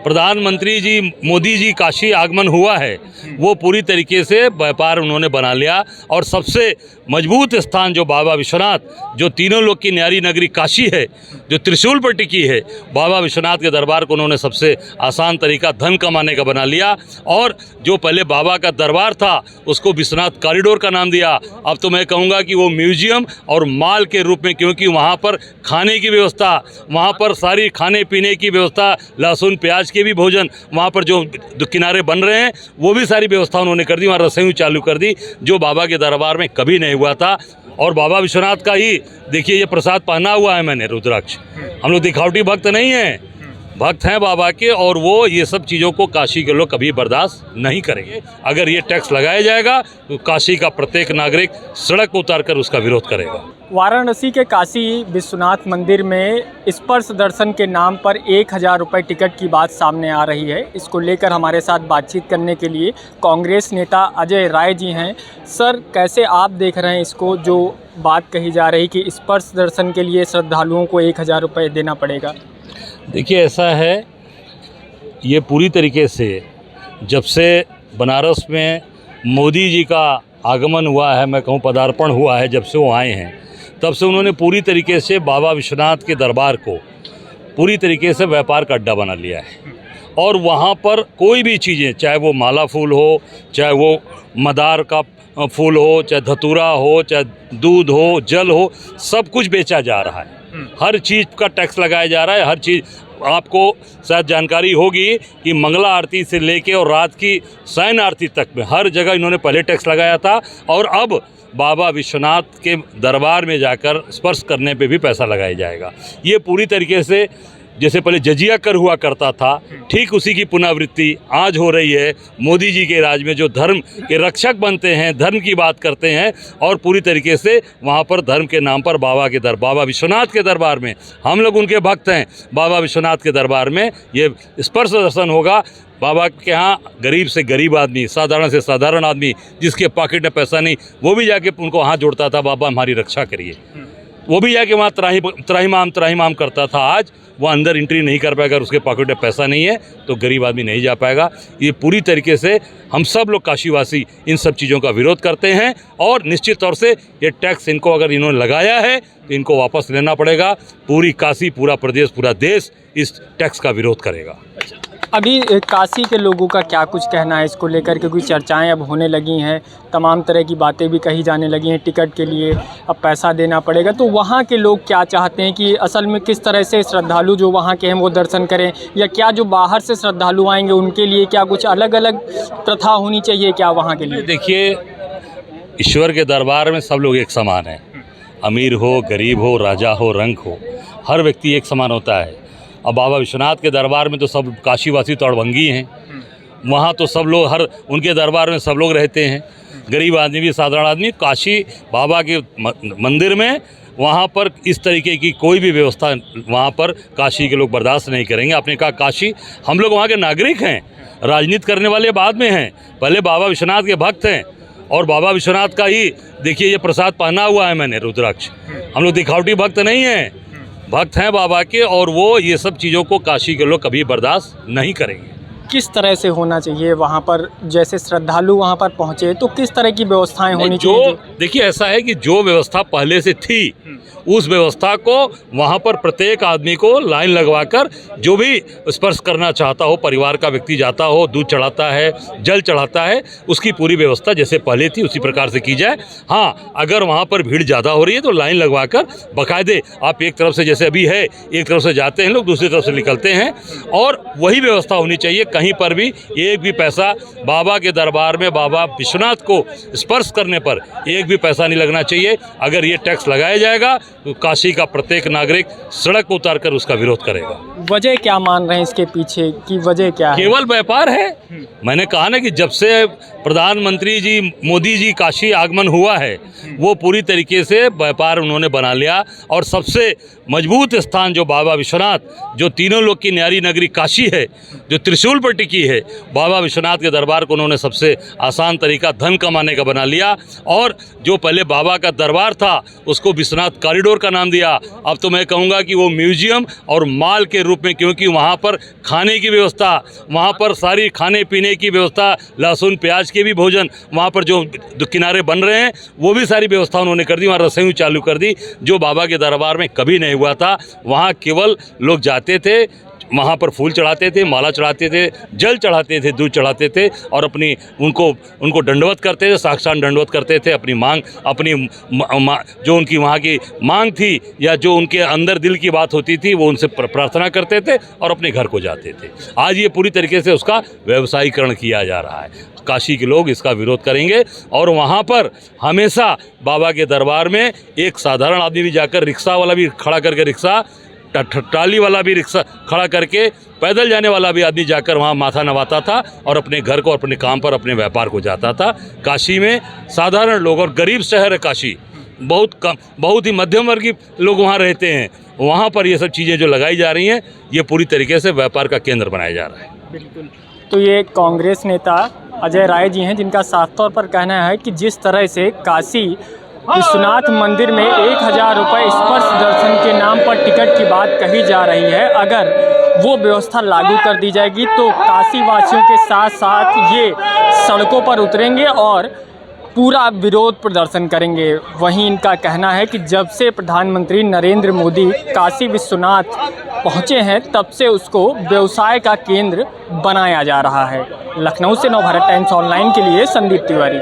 प्रधानमंत्री जी मोदी जी काशी आगमन हुआ है, वो पूरी तरीके से व्यापार उन्होंने बना लिया। और सबसे मजबूत स्थान जो बाबा विश्वनाथ, जो तीनों लोक की न्यारी नगरी काशी है, जो त्रिशूल पर टिकी है, बाबा विश्वनाथ के दरबार को उन्होंने सबसे आसान तरीका धन कमाने का बना लिया। और जो पहले बाबा का दरबार था उसको विश्वनाथ कॉरिडोर का नाम दिया। अब तो मैं कहूँगा कि वो म्यूजियम और मॉल के रूप में, क्योंकि वहाँ पर खाने की व्यवस्था, वहाँ पर सारी खाने पीने की व्यवस्था, लहसुन प्याज के भी भोजन, वहाँ पर जो किनारे बन रहे हैं वो भी सारी व्यवस्था उन्होंने कर दी, वहाँ रसोई चालू कर दी, जो बाबा के दरबार में कभी नहीं हुआ था। और बाबा विश्वनाथ का ही देखिए ये प्रसाद पहना हुआ है मैंने, रुद्राक्ष। हम लोग दिखावटी भक्त नहीं हैं, भक्त हैं बाबा के, और वो ये सब चीज़ों को काशी के लोग कभी बर्दाश्त नहीं करेंगे। अगर ये टैक्स लगाया जाएगा तो काशी का प्रत्येक नागरिक सड़क पर उतार कर उसका विरोध करेगा। वाराणसी के काशी विश्वनाथ मंदिर में स्पर्श दर्शन के नाम पर 1000 रुपये टिकट की बात सामने आ रही है। इसको लेकर हमारे साथ बातचीत करने के लिए कांग्रेस नेता अजय राय जी हैं। सर, कैसे आप देख रहे हैं इसको, जो बात कही जा रही कि स्पर्श दर्शन के लिए श्रद्धालुओं को 1000 रुपये देना पड़ेगा? देखिए, ऐसा है, ये पूरी तरीके से जब से बनारस में मोदी जी का आगमन हुआ है, मैं कहूँ पदार्पण हुआ है, जब से वो आए हैं तब से उन्होंने पूरी तरीके से बाबा विश्वनाथ के दरबार को पूरी तरीके से व्यापार का अड्डा बना लिया है। और वहाँ पर कोई भी चीज़ें, चाहे वो माला फूल हो, चाहे वो मदार का फूल हो, चाहे धतूरा हो, चाहे दूध हो, जल हो, सब कुछ बेचा जा रहा है। हर चीज़ का टैक्स लगाया जा रहा है। हर चीज़ आपको शायद जानकारी होगी कि मंगला आरती से लेके और रात की शयन आरती तक में हर जगह इन्होंने पहले टैक्स लगाया था, और अब बाबा विश्वनाथ के दरबार में जाकर स्पर्श करने पे भी पैसा लगाया जाएगा। ये पूरी तरीके से जैसे पहले जजिया कर हुआ करता था, ठीक उसी की पुनरावृत्ति आज हो रही है। मोदी जी के राज में जो धर्म के रक्षक बनते हैं, धर्म की बात करते हैं, और पूरी तरीके से वहाँ पर धर्म के नाम पर बाबा विश्वनाथ के दरबार में, हम लोग उनके भक्त हैं, बाबा विश्वनाथ के दरबार में ये स्पर्श दर्शन होगा। बाबा के यहाँ गरीब से गरीब आदमी, साधारण से साधारण आदमी, जिसके पॉकेट में पैसा नहीं, वो भी जाके उनको हाथ जोड़ता था, बाबा हमारी रक्षा करिए। वो भी जाके वहाँ त्राहिमाम करता था। आज वो अंदर एंट्री नहीं कर पाएगा, उसके पॉकेट में पैसा नहीं है तो गरीब आदमी नहीं जा पाएगा। ये पूरी तरीके से हम सब लोग काशीवासी इन सब चीज़ों का विरोध करते हैं, और निश्चित तौर से ये टैक्स इनको अगर इन्होंने लगाया है तो इनको वापस लेना पड़ेगा। पूरी काशी, पूरा प्रदेश, पूरा देश इस टैक्स का विरोध करेगा। अभी काशी के लोगों का क्या कुछ कहना है इसको लेकर, क्योंकि चर्चाएं अब होने लगी हैं, तमाम तरह की बातें भी कही जाने लगी हैं, टिकट के लिए अब पैसा देना पड़ेगा। तो वहाँ के लोग क्या चाहते हैं कि असल में किस तरह से श्रद्धालु जो वहाँ के हैं वो दर्शन करें, या क्या जो बाहर से श्रद्धालु आएंगे उनके लिए क्या कुछ अलग अलग प्रथा होनी चाहिए क्या वहाँ के लिए? देखिए, ईश्वर के दरबार में सब लोग एक समान हैं, अमीर हो, गरीब हो, राजा हो, रंक हो, हर व्यक्ति एक समान होता है। अब बाबा विश्वनाथ के दरबार में तो सब काशीवासी तो अड़भंगी हैं, वहाँ तो सब लोग, हर उनके दरबार में सब लोग रहते हैं, गरीब आदमी भी, साधारण आदमी। काशी बाबा के मंदिर में वहाँ पर इस तरीके की कोई भी व्यवस्था वहाँ पर काशी के लोग बर्दाश्त नहीं करेंगे। आपने कहा काशी, हम लोग वहाँ के नागरिक हैं, राजनीति करने वाले बाद में हैं, पहले बाबा विश्वनाथ के भक्त हैं। और बाबा विश्वनाथ का ही देखिए ये प्रसाद पहना हुआ है मैंने, रुद्राक्ष। हम लोग दिखावटी भक्त नहीं हैं, भक्त हैं बाबा के, और वो ये सब चीज़ों को काशी के लोग कभी बर्दाश्त नहीं करेंगे। किस तरह से होना चाहिए वहाँ पर, जैसे श्रद्धालु वहाँ पर पहुँचे तो किस तरह की व्यवस्थाएं होनी चाहिए? देखिए, ऐसा है कि जो व्यवस्था पहले से थी उस व्यवस्था को वहाँ पर प्रत्येक आदमी को लाइन लगवाकर, जो भी स्पर्श करना चाहता हो, परिवार का व्यक्ति जाता हो, दूध चढ़ाता है, जल चढ़ाता है, उसकी पूरी व्यवस्था जैसे पहले थी उसी प्रकार से की जाए। हाँ, अगर वहाँ पर भीड़ ज़्यादा हो रही है तो लाइन लगवाकर बाकायदे आप एक तरफ से, जैसे अभी है, एक तरफ से जाते हैं लोग, दूसरी तरफ से निकलते हैं, और वही व्यवस्था होनी चाहिए। कहीं पर भी एक भी पैसा बाबा के दरबार में बाबा विश्वनाथ को स्पर्श करने पर एक भी पैसा नहीं लगना चाहिए। अगर ये टैक्स लगाया जाएगा तो काशी का प्रत्येक नागरिक सड़क पर उतार कर उसका विरोध करेगा। वजह क्या मान रहे हैं इसके पीछे की वजह क्या है? केवल व्यापार है। मैंने कहा ना कि जब से प्रधानमंत्री जी मोदी जी काशी आगमन हुआ है, वो पूरी तरीके से व्यापार उन्होंने बना लिया। और सबसे मजबूत स्थान जो बाबा विश्वनाथ, जो तीनों लोक की न्यारी नगरी काशी है, जो त्रिशूल पर टिकी है, बाबा विश्वनाथ के दरबार को उन्होंने सबसे आसान तरीका धन कमाने का बना लिया। और जो पहले बाबा का दरबार था उसको विश्वनाथ कॉरिडोर का नाम दिया। अब तो मैं कहूँगा कि वो म्यूजियम और मॉल के रूप में, क्योंकि वहाँ पर खाने की व्यवस्था, वहाँ पर सारी खाने पीने की व्यवस्था, लहसुन प्याज के भी भोजन, वहाँ पर जो किनारे बन रहे हैं वो भी सारी व्यवस्था उन्होंने कर दी। वहाँ रसोई चालू कर दी, जो बाबा के दरबार में कभी नहीं हुआ था। वहाँ केवल लोग जाते थे, वहाँ पर फूल चढ़ाते थे, माला चढ़ाते थे, जल चढ़ाते थे, दूध चढ़ाते थे और अपनी उनको दंडवत करते थे, साक्षात दंडवत करते थे। अपनी मांग, अपनी जो उनकी वहाँ की मांग थी या जो उनके अंदर दिल की बात होती थी वो उनसे प्रार्थना करते थे और अपने घर को जाते थे। आज ये पूरी तरीके से उसका व्यवसायीकरण किया जा रहा है। काशी के लोग इसका विरोध करेंगे और वहाँ पर हमेशा बाबा के दरबार में एक साधारण आदमी भी जाकर, रिक्शा वाला भी खड़ा करके, रिक्शा ट्राली वाला भी रिक्शा खड़ा करके, पैदल जाने वाला भी आदमी जाकर वहाँ माथा नवाता था और अपने घर को, अपने काम पर, अपने व्यापार को जाता था। काशी में साधारण लोग, और गरीब शहर है काशी, बहुत कम, बहुत ही मध्यम वर्गीय लोग वहाँ रहते हैं। वहाँ पर ये सब चीज़ें जो लगाई जा रही हैं, ये पूरी तरीके से व्यापार का केंद्र बनाया जा रहा है। बिल्कुल। तो ये कांग्रेस नेता अजय राय जी हैं, जिनका साफ तौर पर कहना है कि जिस तरह से काशी विश्वनाथ मंदिर में 1000 रुपये स्पर्श दर्शन के नाम पर टिकट की बात कही जा रही है, अगर वो व्यवस्था लागू कर दी जाएगी तो काशी वासियों के साथ साथ ये सड़कों पर उतरेंगे और पूरा विरोध प्रदर्शन करेंगे। वहीं इनका कहना है कि जब से प्रधानमंत्री नरेंद्र मोदी काशी विश्वनाथ पहुँचे हैं, तब से उसको व्यवसाय का केंद्र बनाया जा रहा है। लखनऊ से नवभारत टाइम्स ऑनलाइन के लिए संदीप तिवारी।